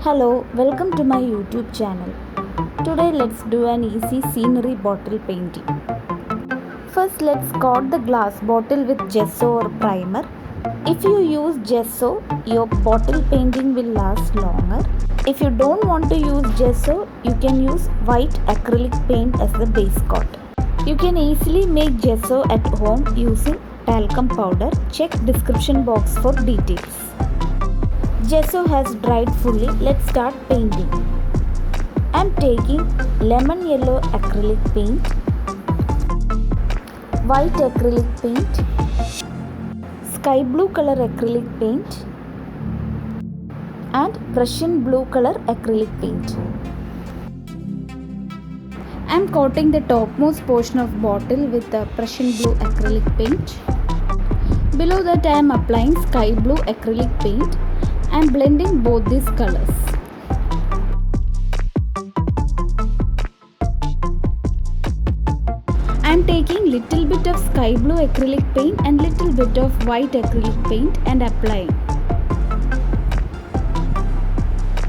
Hello, welcome to my YouTube channel. Today let's do an easy scenery bottle painting. First let's coat the glass bottle with gesso or primer. If you use gesso, your bottle painting will last longer. If you don't want to use gesso, you can use white acrylic paint as the base coat. You can easily make gesso at home using talcum powder. Check description box for details. Gesso has dried fully. Let's start painting. I am taking lemon yellow acrylic paint, white acrylic paint, sky blue color acrylic paint and Prussian blue color acrylic paint. I am coating the topmost portion of bottle with the Prussian blue acrylic paint. Below that I am applying sky blue acrylic paint. I am blending both these colors. I am taking little bit of sky blue acrylic paint and little bit of white acrylic paint and applying,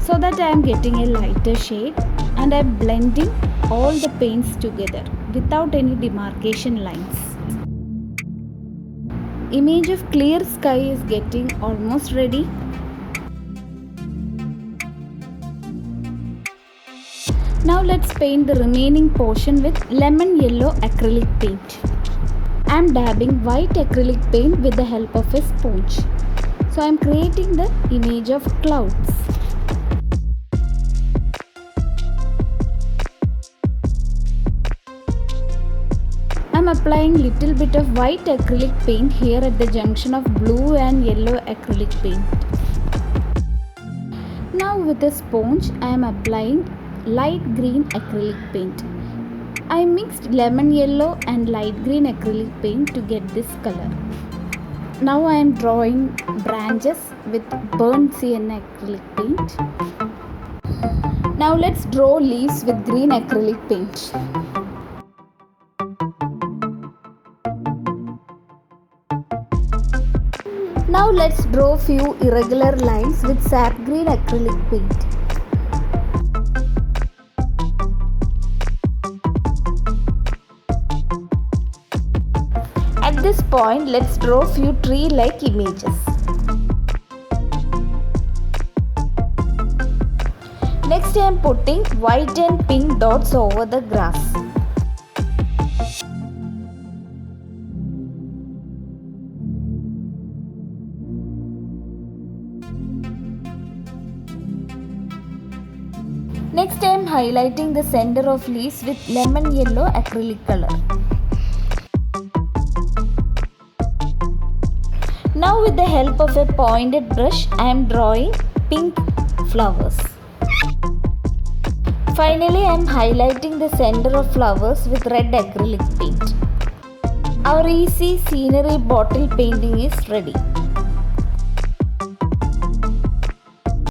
so that I am getting a lighter shade, and I am blending all the paints together without any demarcation lines. Image of clear sky is getting almost ready. Now let's paint the remaining portion with lemon yellow acrylic paint. I am dabbing white acrylic paint with the help of a sponge. So I am creating the image of clouds. I am applying little bit of white acrylic paint here at the junction of blue and yellow acrylic paint. Now with a sponge I am applying light green acrylic paint. I mixed lemon yellow and light green acrylic paint to get this color. Now I am drawing branches with burnt sienna acrylic paint. Now let's draw leaves with green acrylic paint. Now let's draw few irregular lines with sap green acrylic paint. At this point, let's draw few tree-like images. Next, I am putting white and pink dots over the grass. Next, I am highlighting the center of leaves with lemon yellow acrylic color. Now with the help of a pointed brush, I am drawing pink flowers. Finally, I am highlighting the center of flowers with red acrylic paint. Our easy scenery bottle painting is ready.